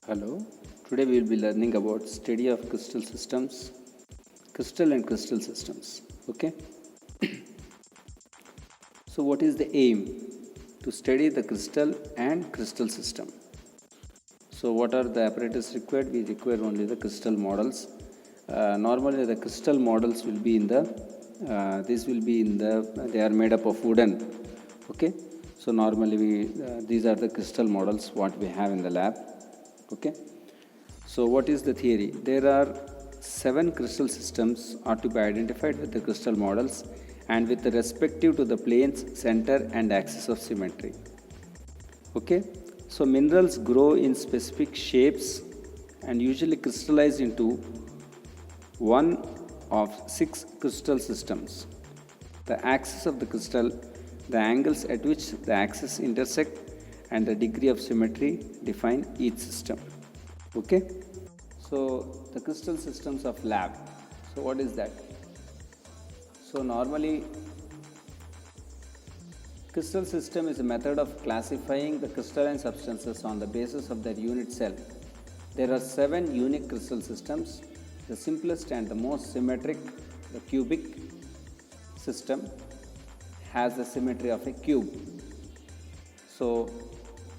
Hello, today we will be learning about study of crystal systems, crystal and crystal systems. Okay, so what is the aim? To study the crystal and crystal system. So what are the apparatus required? We require only the crystal models. Normally the crystal models will be in the, they are made up of wooden. Okay, so normally these are the crystal models what we have in the lab. Okay, so what is the theory? There are 7 crystal systems are to be identified with the crystal models and with the respective to the planes, center and axis of symmetry. Okay, so minerals grow in specific shapes and usually crystallize into one of 6 crystal systems. The axis of the crystal, the angles at which the axes intersect and the degree of symmetry define each system. Okay, so the crystal systems of lab. So what is that? So normally crystal system is a method of classifying the crystalline substances on the basis of their unit cell. There are 7 unique crystal systems. The simplest and the most symmetric, the cubic system, has the symmetry of a cube. So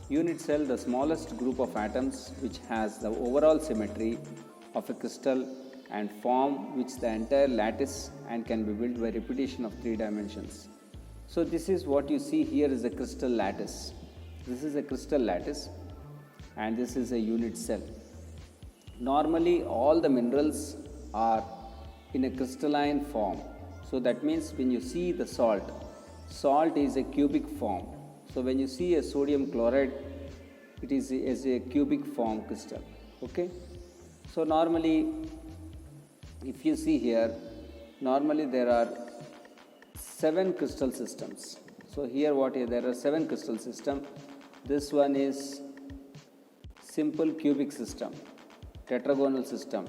unit cell, the smallest group of atoms which has the overall symmetry of a crystal and form which the entire lattice and can be built by repetition of 3 dimensions. So this is what you see here is a crystal lattice. This is a crystal lattice and this is a unit cell. Normally all the minerals are in a crystalline form. So that means when you see the salt is a cubic form. So when you see a sodium chloride, it is a cubic form crystal. Okay. So normally, if you see here, normally there are 7 crystal systems. So here there are 7 crystal systems. This one is simple cubic system, tetragonal system,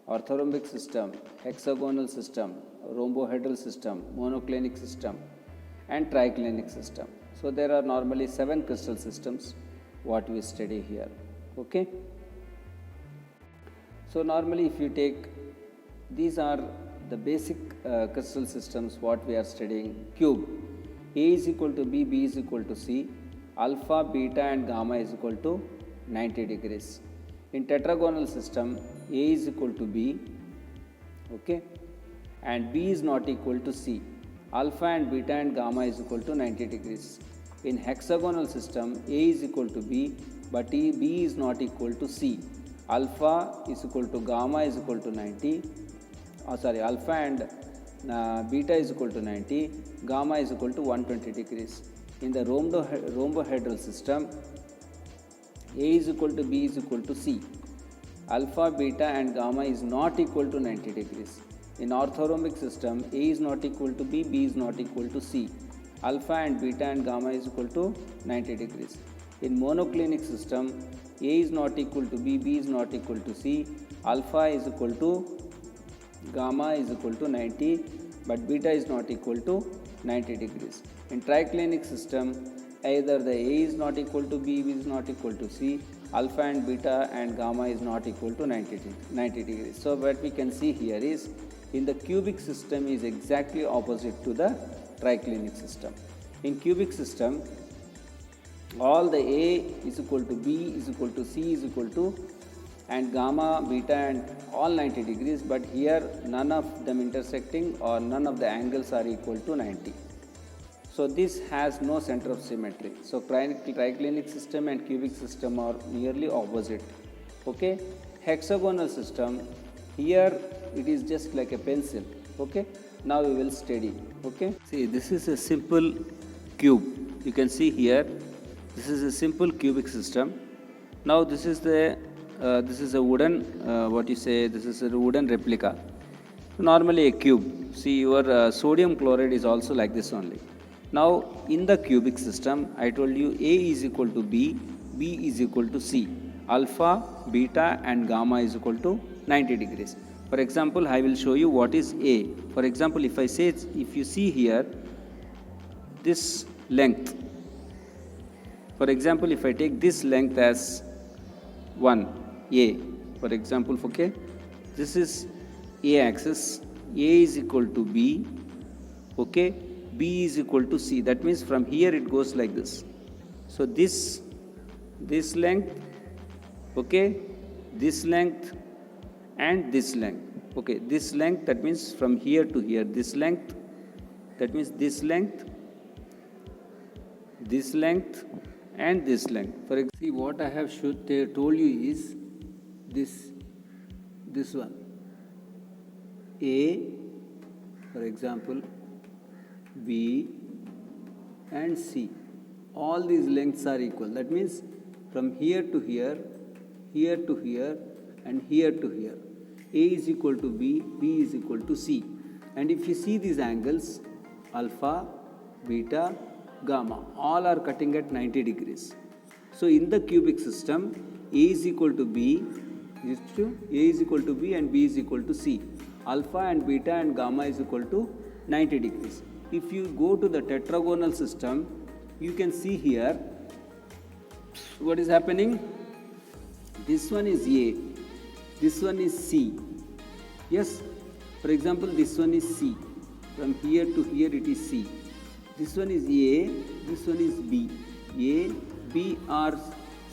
orthorhombic system, hexagonal system, rhombohedral system, monoclinic system, and triclinic system. So there are normally 7 crystal systems what we study here. Okay. So normally if you take, these are the basic crystal systems what we are studying. Cube, A is equal to B, B is equal to C, alpha, beta and gamma is equal to 90 degrees. In tetragonal system, A is equal to B, okay, and B is not equal to C. Alpha and beta and gamma is equal to 90 degrees. In hexagonal system, A is equal to B, but B is not equal to C. Alpha is equal to gamma is equal to 90. Alpha and beta is equal to 90. Gamma is equal to 120 degrees. In the rhombohedral system, A is equal to B is equal to C. Alpha, beta and gamma is not equal to 90 degrees. In orthorhombic system, A is not equal to B, B is not equal to C. Alpha and beta and gamma is equal to 90 degrees. In monoclinic system, A is not equal to B, B is not equal to C. Alpha is equal to gamma is equal to 90, but beta is not equal to 90 degrees. In triclinic system, either the A is not equal to B, B is not equal to C. Alpha and beta and gamma is not equal to 90 degrees. So what we can see here is, in the cubic system is exactly opposite to the triclinic system. In cubic system, all the A is equal to B is equal to C is equal to and gamma, beta and all 90 degrees, but here none of them intersecting or none of the angles are equal to 90. So this has no center of symmetry. So triclinic system and cubic system are nearly opposite. Okay, hexagonal system, here it is just like a pencil. Okay, now we will study. Okay, see, this is a simple cube. You can see here, this is a simple cubic system. Now this is a wooden, this is a wooden replica. Normally a cube. See, your sodium chloride is also like this only. Now in the cubic system, I told you A is equal to B, B is equal to C. Alpha, beta and gamma is equal to 90 degrees. For example, I will show you what is A. For example, if you see here, this length, for example, if I take this length as 1 A. For example, okay, this is A axis, A is equal to B, okay, B is equal to C. That means from here it goes like this. So this length, okay, this length and this length, okay, this length, that means from here to here, this length, that means this length and this length. For example, see what I have told you is this one A, for example, B and C, all these lengths are equal. That means from here to here, here to here and here to here, A is equal to B, B is equal to C. And if you see these angles, alpha, beta, gamma, all are cutting at 90 degrees. So in the cubic system, A is equal to B, A is equal to B and B is equal to C. Alpha and beta and gamma is equal to 90 degrees. If you go to the tetragonal system, you can see here what is happening. This one is A, this one is C. Yes, for example, this one is C. From here to here it is C. This one is A, this one is B. A, B are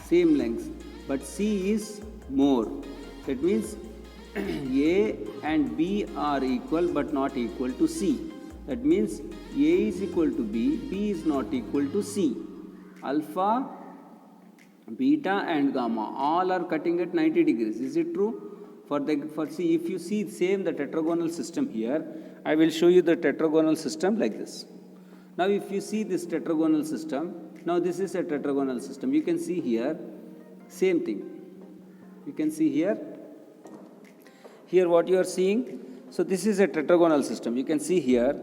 same lengths, but C is more. That means A and B are equal but not equal to C. That means A is equal to B, B is not equal to C. Alpha, beta and gamma all are cutting at 90 degrees. Is it true? For C, if you see same the tetragonal system here, I will show you the tetragonal system like this. Now if you see this tetragonal system, now this is a tetragonal system. You can see here, same thing. You can see here what you are seeing. So this is a tetragonal system. You can see here,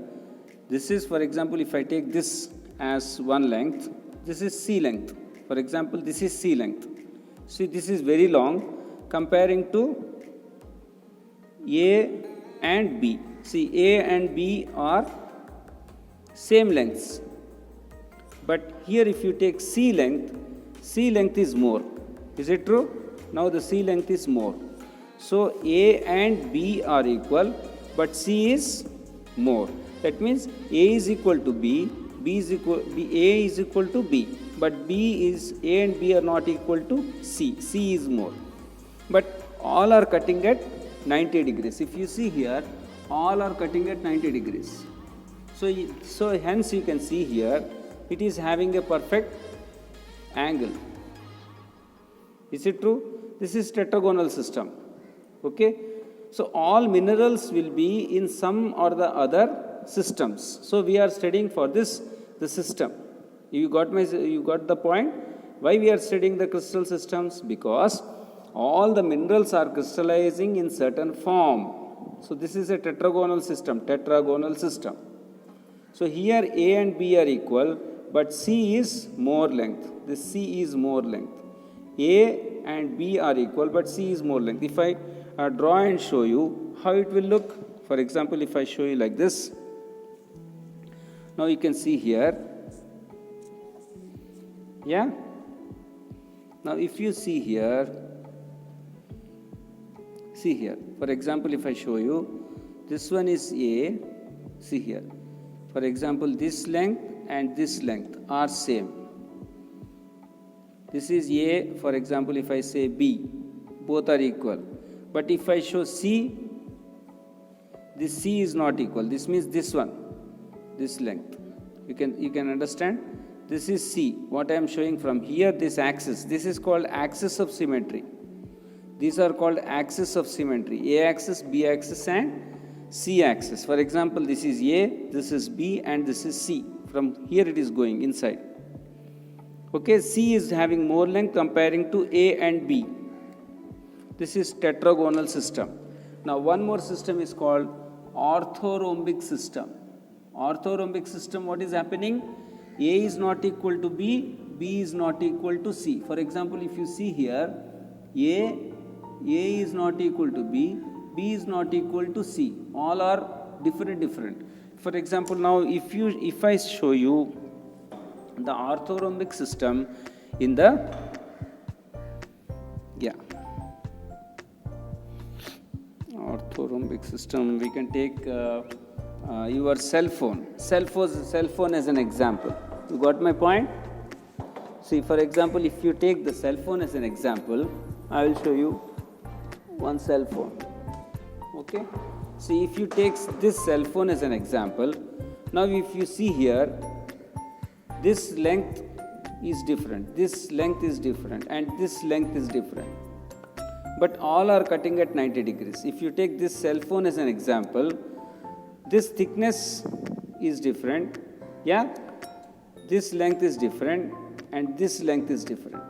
this is, for example, if I take this as one length, this is C length. For example, this is C length. See, this is very long comparing to A and B. See, A and B are same lengths. But here if you take C length is more. Is it true? Now the C length is more. So A and B are equal, but C is more. That means A is equal to B, A is equal to B, but A and B are not equal to C. C is more. But all are cutting at 90 degrees. If you see here, all are cutting at 90 degrees. So hence you can see here, it is having a perfect angle. Is it true? This is tetragonal system. Okay. So all minerals will be in some or the other systems. So we are studying for this the system. You got the point? Why we are studying the crystal systems? Because all the minerals are crystallizing in certain form. So this is a tetragonal system. So here A and B are equal, but C is more length. This C is more length. A and B are equal, but C is more length. If I draw and show you how it will look, for example, if I show you like this, now you can see here, yeah. Now if you see here, for example, if I show you, this one is A, see here. For example, this length and this length are same. This is A, for example, if I say B, both are equal. But if I show C, this C is not equal. This means this one, this length. You can understand? This is C. What I am showing from here, this axis. This is called axis of symmetry. These are called axis of symmetry. A axis, B axis and C axis. For example, this is A, this is B and this is C. From here it is going inside. Okay, C is having more length comparing to A and B. This is tetragonal system. Now one more system is called orthorhombic system. Orthorhombic system, what is happening? A is not equal to B, B is not equal to C. For example, if you see here, A is not equal to B, B is not equal to C. All are different. For example, now if I show you the orthorhombic system in the Yeah. Orthorhombic system, we can take your cell phone as an example. You got my point? See, for example, if you take the cell phone as an example, I will show you one cell phone. Okay. See, if you take this cell phone as an example, now if you see here, this length is different, this length is different, and this length is different, but all are cutting at 90 degrees. If you take this cell phone as an example, this thickness is different, yeah, this length is different, and this length is different.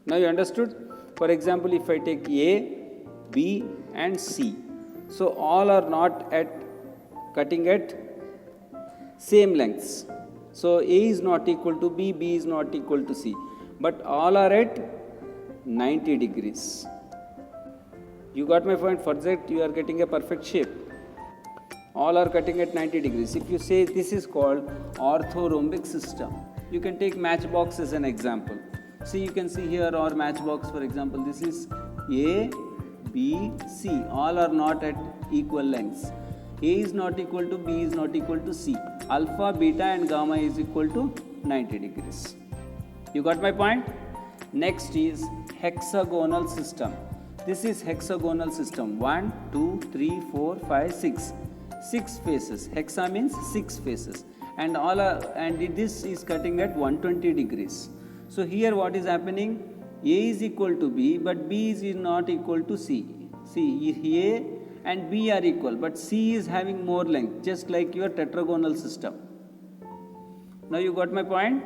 Now you understood? For example, if I take A, B and C, so all are not at cutting at same lengths. So A is not equal to B, B is not equal to C, but all are at 90 degrees. You got my point? For that you are getting a perfect shape. All are cutting at 90 degrees. If you say this is called orthorhombic system, you can take matchbox as an example. See, you can see here our matchbox, for example, this is A, B, C. All are not at equal lengths. A is not equal to B is not equal to C. Alpha, beta and gamma is equal to 90 degrees. You got my point? Next is hexagonal system. This is hexagonal system. 1, 2, 3, 4, 5, 6. 6 faces. Hexa means 6 faces. And all are, and this is cutting at 120 degrees. So here what is happening? A is equal to B, but B is not equal to C. See, A and B are equal, but C is having more length, just like your tetragonal system. Now you got my point?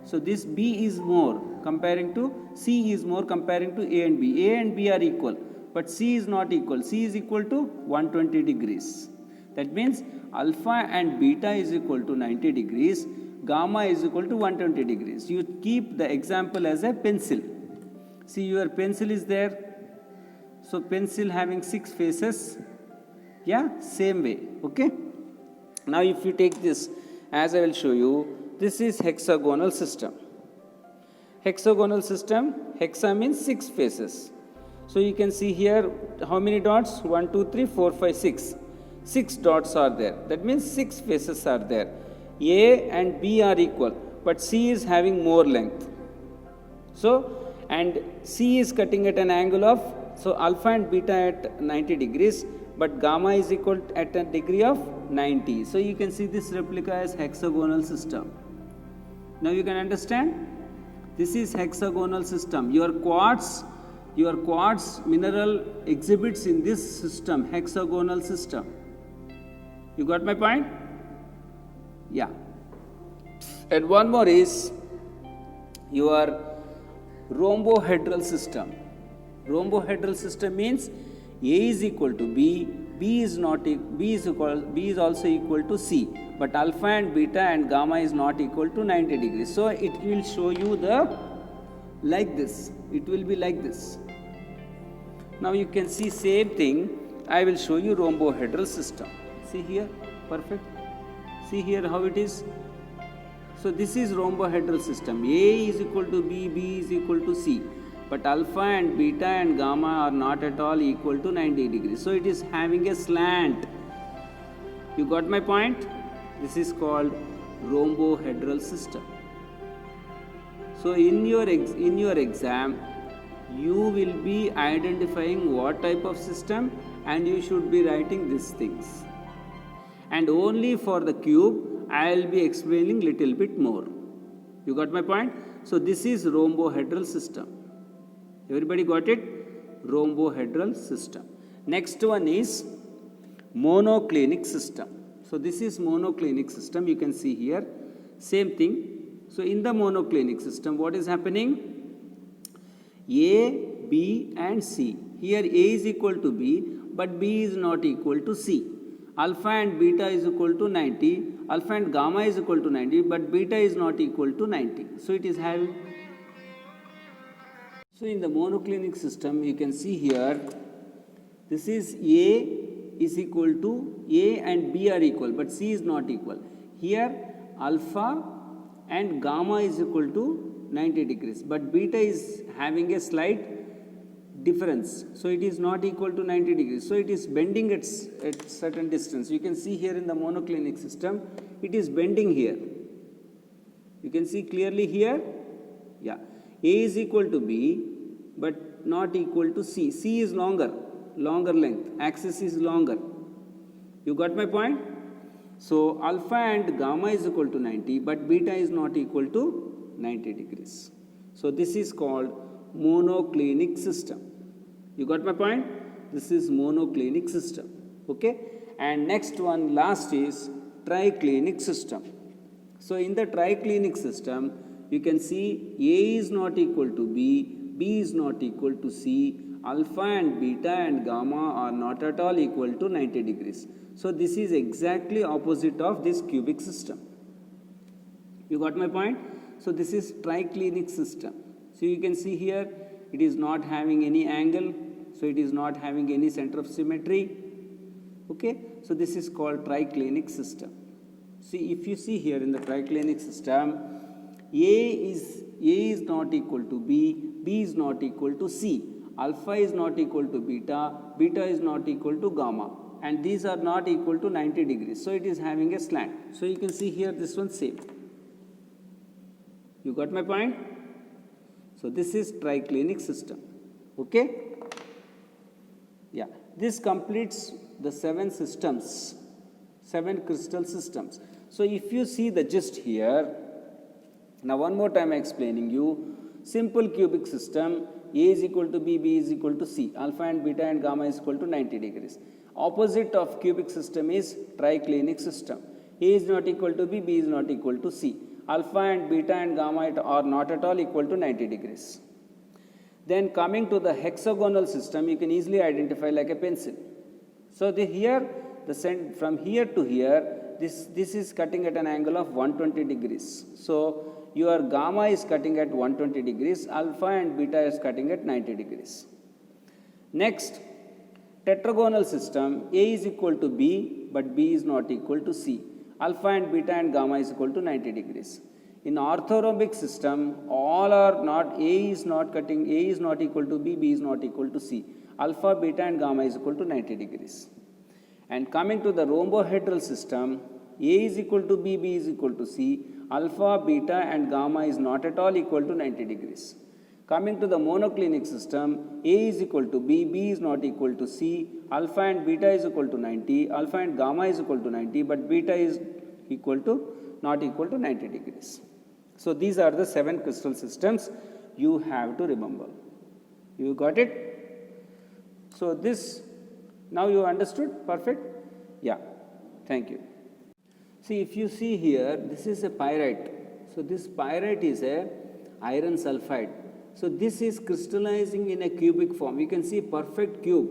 So this B is more comparing to C is more comparing to A and B. A and B are equal, but C is not equal. C is equal to 120 degrees. That means alpha and beta is equal to 90 degrees, gamma is equal to 120 degrees. You keep the example as a pencil. See, your pencil is there. So pencil having 6 faces, yeah, same way, okay. Now if you take this, as I will show you, this is hexagonal system. Hexagonal system, hexa means 6 faces. So you can see here how many dots? 1, 2, 3, 4, 5, 6. 6 dots are there. That means 6 faces are there. A and B are equal, but C is having more length. So, and C is cutting at an angle of, so alpha and beta at 90 degrees, but gamma is equal at a degree of 90. So you can see this replica as hexagonal system. Now you can understand? This is hexagonal system. Your quartz mineral exhibits in this system, hexagonal system. You got my point? Yeah. And one more is your rhombohedral system. Rhombohedral system means A is equal to B, B is also equal to C, but alpha and beta and gamma is not equal to 90 degrees. So it will show you like this. It will be like this. Now you can see same thing. I will show you rhombohedral system. See here, perfect. See here how it is. So this is rhombohedral system. A is equal to B, B is equal to C. But alpha and beta and gamma are not at all equal to 90 degrees. So it is having a slant. You got my point? This is called rhombohedral system. So in your exam, you will be identifying what type of system and you should be writing these things. And only for the cube, I will be explaining little bit more. You got my point? So this is rhombohedral system. Everybody got it? Rhombohedral system. Next one is monoclinic system. So this is monoclinic system. You can see here, same thing. So in the monoclinic system, what is happening? A, B and C. Here A is equal to B, but B is not equal to C. Alpha and beta is equal to 90. Alpha and gamma is equal to 90, but beta is not equal to 90. So it is having. So in the monoclinic system, you can see here, this is A is equal to A and B are equal, but C is not equal. Here alpha and gamma is equal to 90 degrees, but beta is having a slight difference. So it is not equal to 90 degrees. So it is bending at certain distance. You can see here in the monoclinic system, it is bending here. You can see clearly here. Yeah. A is equal to B, but not equal to C. C is longer length. Axis is longer. You got my point? So alpha and gamma is equal to 90, but beta is not equal to 90 degrees. So this is called monoclinic system. You got my point? This is monoclinic system. Okay? And next one, last is triclinic system. So in the triclinic system, you can see A is not equal to B, B is not equal to C, alpha and beta and gamma are not at all equal to 90 degrees. So this is exactly opposite of this cubic system. You got my point? So this is triclinic system. So you can see here, it is not having any angle, so it is not having any center of symmetry. Okay? So this is called triclinic system. See, if you see here in the triclinic system, A is not equal to B, B is not equal to C, alpha is not equal to beta, beta is not equal to gamma, and these are not equal to 90 degrees. So it is having a slant. So you can see here this one same. You got my point? So this is triclinic system. Okay? Yeah. This completes the 7 systems, 7 crystal systems. So if you see the gist here, now one more time explaining you, simple cubic system, A is equal to B, B is equal to C, alpha and beta and gamma is equal to 90 degrees. Opposite of cubic system is triclinic system. A is not equal to B, B is not equal to C. Alpha and beta and gamma are not at all equal to 90 degrees. Then coming to the hexagonal system, you can easily identify like a pencil. So from here to here, this is cutting at an angle of 120 degrees. So your gamma is cutting at 120 degrees, alpha and beta is cutting at 90 degrees. Next, tetragonal system, A is equal to B, but B is not equal to C. Alpha and beta and gamma is equal to 90 degrees. In orthorhombic system, all are not, A is not equal to B, B is not equal to C. Alpha, beta and gamma is equal to 90 degrees. And coming to the rhombohedral system, A is equal to B, B is equal to C. Alpha, beta and gamma is not at all equal to 90 degrees. Coming to the monoclinic system, A is equal to B, B is not equal to C, alpha and beta is equal to 90, alpha and gamma is equal to 90, but beta is not equal to 90 degrees. So these are the 7 crystal systems you have to remember. You got it? So this, now you understood? Perfect? Yeah. Thank you. See, if you see here, this is a pyrite. So this pyrite is a iron sulfide. So this is crystallizing in a cubic form. You can see perfect cube.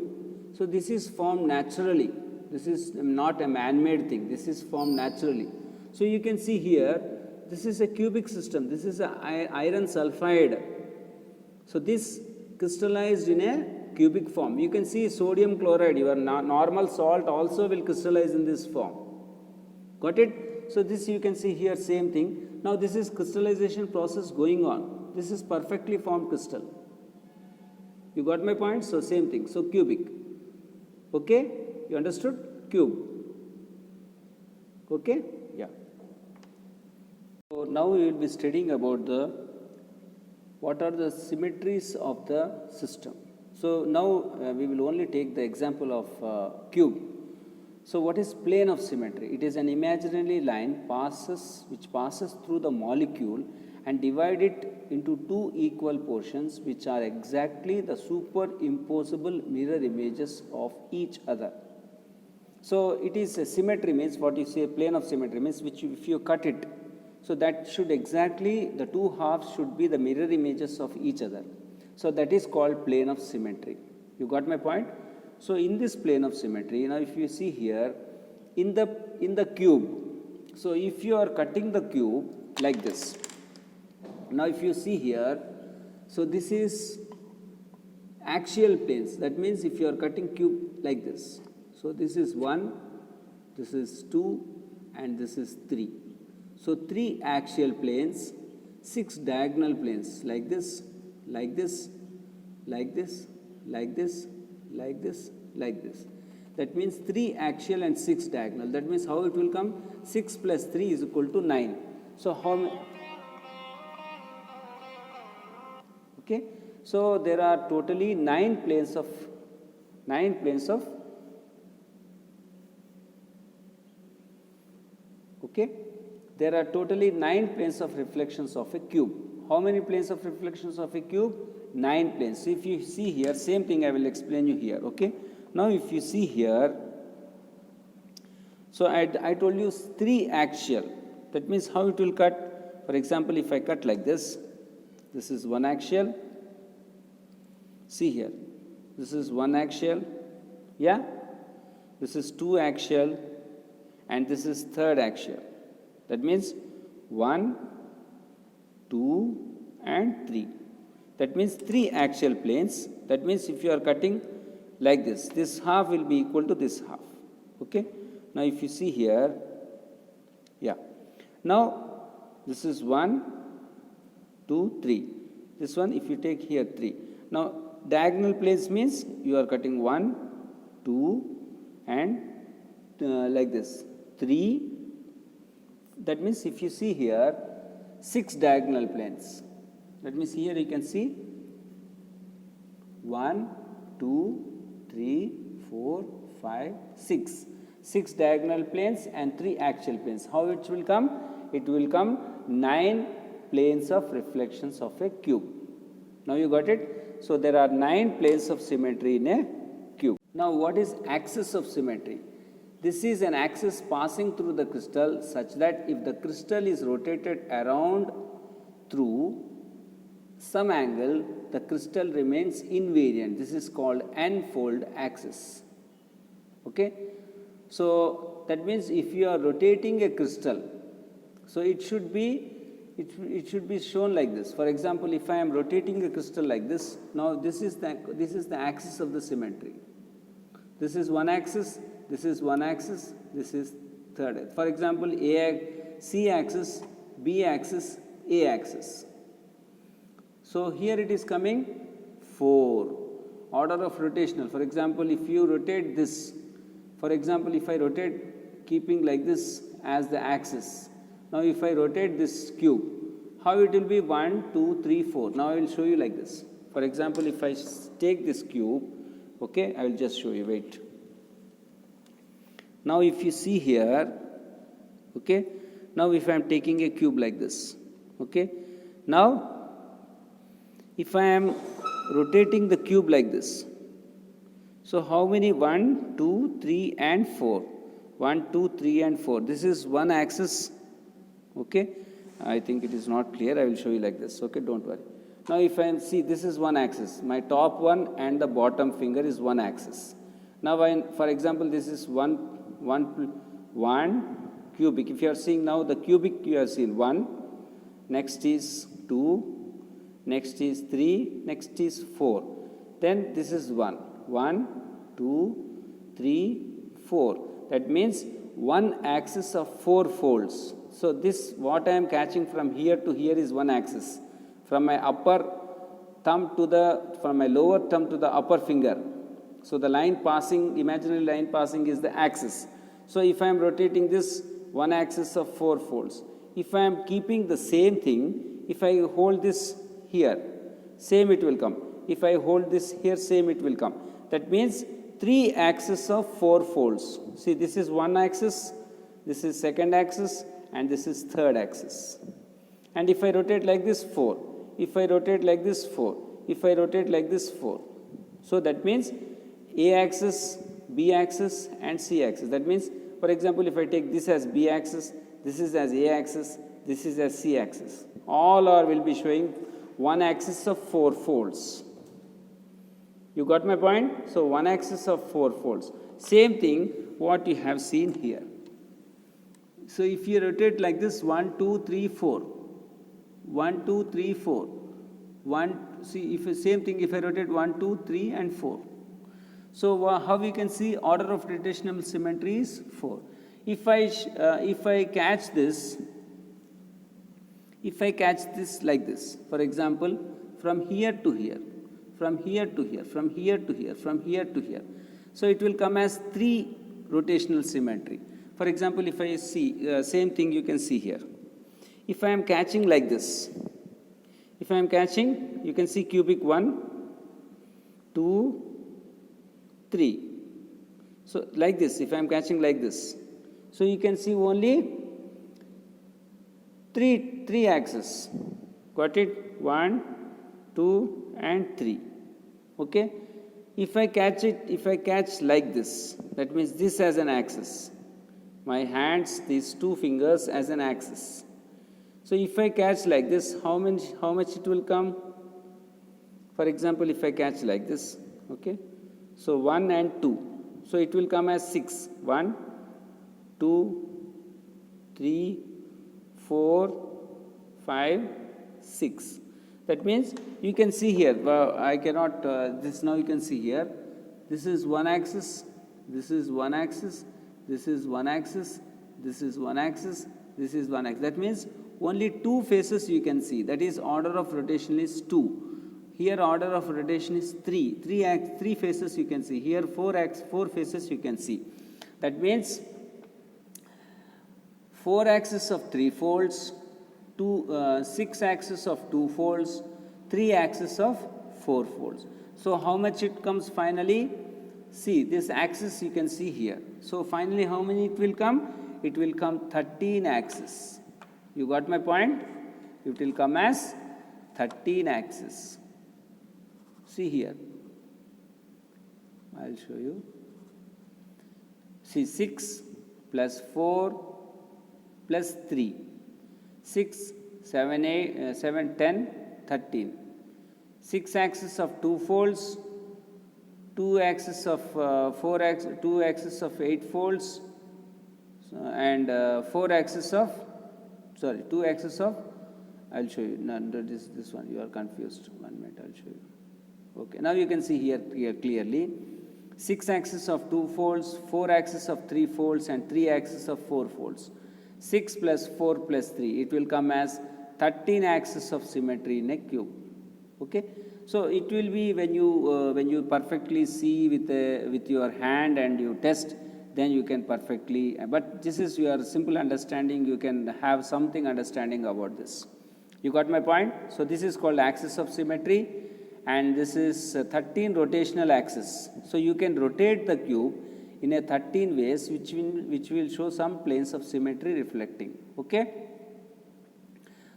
So this is formed naturally. This is not a man-made thing. This is formed naturally. So you can see here, this is a cubic system. This is an iron sulfide. So this crystallized in a cubic form. You can see sodium chloride, your normal salt also will crystallize in this form. Got it? So this you can see here, same thing. Now this is crystallization process going on. This is perfectly formed crystal. You got my point? So same thing. So cubic. Okay? You understood? Cube. Okay? Yeah. So now we will be studying about what are the symmetries of the system. So now we will only take the example of cube. So what is plane of symmetry? It is an imaginary line which passes through the molecule and divide it into 2 equal portions which are exactly the superimposable mirror images of each other. So it is a symmetry means what you say plane of symmetry means which if you cut it, so that should exactly, the 2 halves should be the mirror images of each other. So that is called plane of symmetry. You got my point? So in this plane of symmetry, now if you see here, in the cube, so if you are cutting the cube like this, now if you see here, so this is axial planes. That means if you are cutting cube like this, so this is 1, this is 2, and this is 3. So 3 axial planes, 6 diagonal planes like this, like this, like this, like this, like this, like this. That means 3 axial and 6 diagonal. That means how it will come? 6 plus 3 is equal to 9. So how many? Okay. So there are totally 9 planes of okay. There are totally 9 planes of reflections of a cube. How many planes of reflections of a cube? 9 planes. So if you see here, same thing I will explain you here. Okay. Now if you see here, so I told you 3 axial. That means how it will cut? For example, if I cut like this is 1 axial. See here, this is 1 axial. Yeah. This is 2 axial, and this is 3rd axial. That means 1, 2, and 3. That means 3 axial planes. That means if you are cutting like this half will be equal to this half. Okay. Now if you see here, yeah. Now this is 1, 2, 3. This one if you take here 3. Now diagonal planes means you are cutting 1, 2, and like this 3. That means if you see here 6 diagonal planes. That means here you can see 1, 2, 3, 4, 5, 6. 6 diagonal planes and 3 axial planes. How it will come? It will come 9 planes of reflections of a cube. Now you got it? So there are 9 planes of symmetry in a cube. Now what is axis of symmetry? This is an axis passing through the crystal such that if the crystal is rotated around through some angle, the crystal remains invariant. This is called n-fold axis. Okay. So that means if you are rotating a crystal, so it should be shown like this. For example, if I am rotating a crystal like this, now this is the axis of the symmetry. This is one axis, this is one axis, this is third. For example, C axis, B axis, A axis. So here it is coming 4. Order of rotational. For example, if you rotate this, for example, if I rotate keeping like this as the axis. Now if I rotate this cube, how it will be 1, 2, 3, 4. Now I will show you like this. For example, if I take this cube, okay, I will just show you, wait. Now if you see here, okay, now if I am taking a cube like this, okay, now if I am rotating the cube like this, so how many? 1, 2, 3 and 4. 1, 2, 3 and 4. This is one axis, okay. I think it is not clear. I will show you like this, okay, don't worry. Now if I see, this is one axis. My top one and the bottom finger is one axis. Now for example, this is one cubic. If you are seeing now the cubic, you are seeing 1, next is 2, next is 3, next is 4. Then this is 1. 1, 2, 3, 4. That means one axis of 4 folds. So this, what I am catching from here to here is one axis. From my upper thumb to from my lower thumb to the upper finger. So the line passing, imaginary line passing is the axis. So if I am rotating this, one axis of 4 folds. If I am keeping the same thing, if I hold this here, same it will come. If I hold this here, same it will come. That means 3 axes of 4 folds. See, this is one axis, this is second axis, and this is third axis. And if I rotate like this, 4. If I rotate like this, 4. If I rotate like this, 4. So that means A axis, B axis, and C axis. That means, for example, if I take this as B axis, this is as A axis, this is as C axis. All will be showing one axis of 4 folds. You got my point? So one axis of 4 folds. Same thing what you have seen here. So if you rotate like this, 1, 2, 3, 4. 1, 2, 3, 4. See, if same thing if I rotate 1, 2, 3 and 4. So how we can see order of rotational symmetry is 4. If I catch this like this, for example, from here to here, from here to here, from here to here, from here to here. So it will come as 3 rotational symmetry. For example, if I see, same thing you can see here. If I am catching like this, if I am catching, you can see cubic 1, 2, 3. So like this, if I am catching like this, so you can see only three axes. Got it? 1, 2, and 3. Okay. If I catch like this, that means this as an axis. My hands, these 2 fingers as an axis. So if I catch like this, how much it will come? For example, if I catch like this, okay. So 1 and 2. So it will come as 6. 1, 2, 3, 4, 5, 6. That means you can see here, I cannot, this now you can see here, this is one axis, this is one axis, this is one axis, this is one axis, this is one axis. That means only 2 faces you can see, that is order of rotation is 2. Here order of rotation is 3. 3 faces you can see. Here 4 faces you can see. That means 4 axes of 3 folds, 6 axes of 2 folds, 3 axes of 4 folds. So how much it comes finally? See, this axis you can see here. So finally how many it will come? It will come 13 axes. You got my point? It will come as 13 axes. See here. I will show you. See, 6 plus 4 plus 3. 6, 7, 8, 7, 10, 13. 6 axes of 2 folds, 2 axes of 2 axes of 8 folds, and 4 axes of, 2 axes of, I'll show you. No, this one, you are confused. 1 minute, I'll show you. Okay, now you can see here clearly. 6 axes of 2 folds, 4 axes of 3 folds, and 3 axes of 4 folds. 6 plus 4 plus 3, it will come as 13 axes of symmetry in a cube. Okay, so it will be when you perfectly see with your hand and you test, then you can perfectly. But this is your simple understanding. You can have something understanding about this. You got my point? So this is called axis of symmetry, and this is 13 rotational axes. So you can rotate the cube in a 13 ways, which will show some planes of symmetry reflecting. Okay.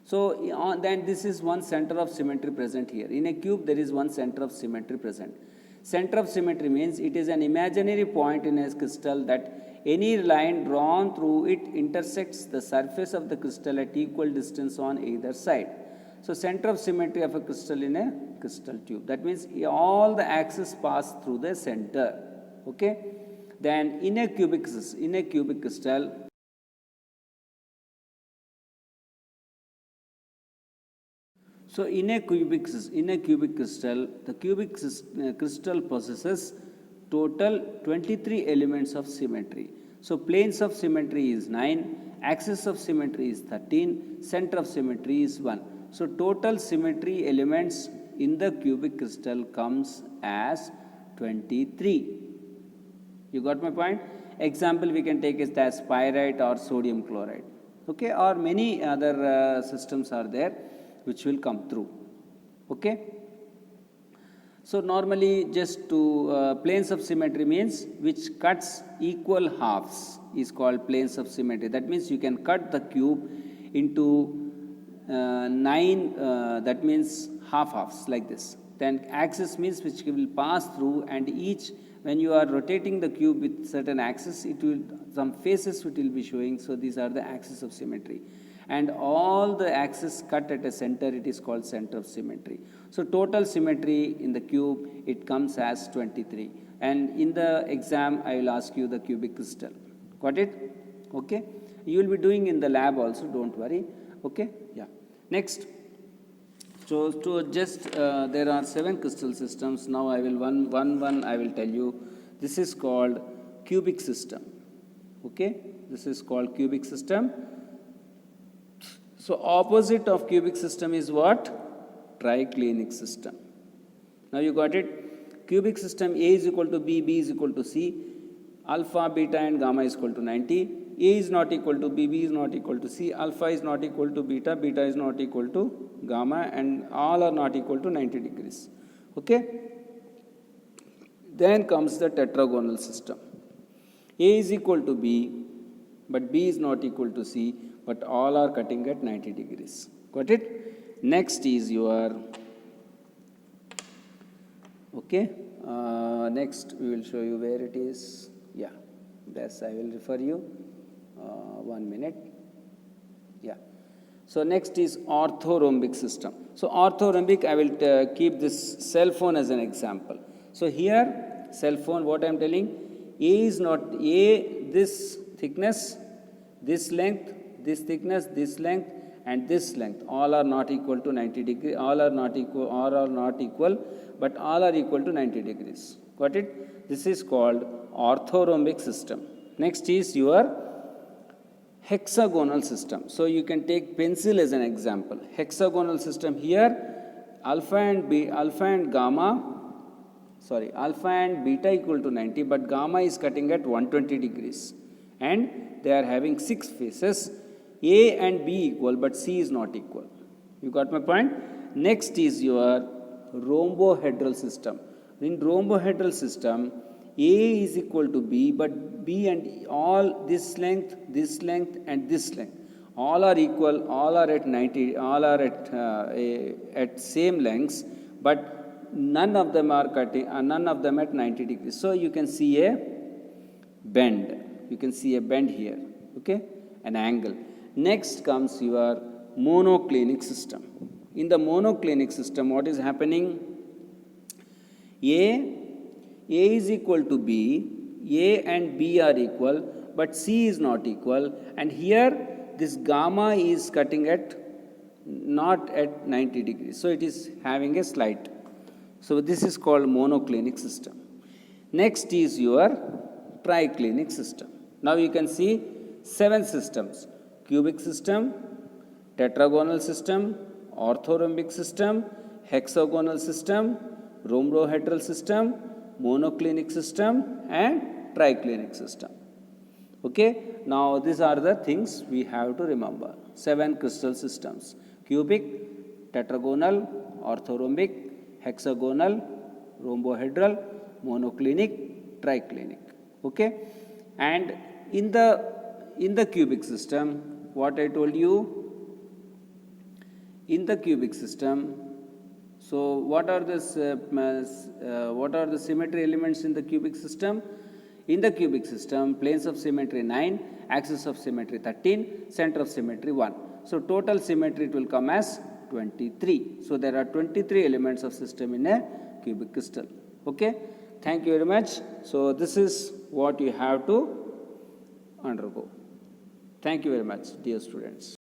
So then this is one center of symmetry present here. In a cube, there is one center of symmetry present. Center of symmetry means it is an imaginary point in a crystal that any line drawn through it intersects the surface of the crystal at equal distance on either side. So center of symmetry of a crystal in a crystal tube. That means all the axes pass through the center. Okay. Then in a cubic crystal, so in a cubic crystal, the cubic crystal possesses total 23 elements of symmetry. So planes of symmetry is 9, axis of symmetry is 13, center of symmetry is 1. So total symmetry elements in the cubic crystal comes as 23. You got my point? Example we can take is as pyrite or sodium chloride. Okay, or many other systems are there which will come through. Okay. So normally just to planes of symmetry means which cuts equal halves is called planes of symmetry. That means you can cut the cube into 9, that means halves like this. Then axis means which will pass through, and each, when you are rotating the cube with certain axis, it will, some faces it will be showing. So these are the axes of symmetry. And all the axes cut at a center, it is called center of symmetry. So total symmetry in the cube, it comes as 23. And in the exam, I will ask you the cubic crystal. Got it? Okay. You will be doing in the lab also, don't worry. Okay. Yeah. Next. So to just, there are 7 crystal systems. Now I will one I will tell you. This is called cubic system. Okay. This is called cubic system. So opposite of cubic system is what? Triclinic system. Now you got it. Cubic system A is equal to B, B is equal to C, alpha, beta and gamma is equal to 90. A is not equal to B, B is not equal to C, alpha is not equal to beta, beta is not equal to gamma, and all are not equal to 90 degrees. Okay? Then comes the tetragonal system. A is equal to B, but B is not equal to C, but all are cutting at 90 degrees. Got it? Next is your, okay, next we will show you where it is. Yeah, this I will refer you. 1 minute. Yeah. So next is orthorhombic system. So orthorhombic, I will keep this cell phone as an example. So here, cell phone, what I am telling, A is not, A, this thickness, this length, this thickness, this length, and this length, all are not equal to 90 degrees, all are not equal, but all are equal to 90 degrees. Got it? This is called orthorhombic system. Next is your hexagonal system. So you can take pencil as an example. Hexagonal system here, alpha and beta equal to 90, but gamma is cutting at 120 degrees. And they are having 6 faces. A and B equal, but C is not equal. You got my point? Next is your rhombohedral system. In rhombohedral system, A is equal to B, but B and all this length, and this length, all are equal, all are at 90, all are at same lengths, but none of them are cutting, none of them at 90 degrees. So you can see a bend. You can see a bend here, okay, an angle. Next comes your monoclinic system. In the monoclinic system, what is happening? A is equal to B, A and B are equal, but C is not equal, and here this gamma is cutting at not at 90 degrees, so it is having a slight. So this is called monoclinic system. Next is your triclinic system. Now you can see 7 systems: cubic system, tetragonal system, orthorhombic system, hexagonal system, rhombohedral system, monoclinic system, and triclinic system. Okay, now these are the things we have to remember. 7 crystal systems: cubic, tetragonal, orthorhombic, hexagonal, rhombohedral, monoclinic, triclinic. Okay, and in the cubic system, what I told you, in the cubic system, so what are the symmetry elements in the cubic system? In the cubic system, planes of symmetry 9, axis of symmetry 13, center of symmetry 1. So total symmetry it will come as 23. So there are 23 elements of system in a cubic crystal. Okay, thank you very much. So this is what you have to undergo. Thank you very much, dear students.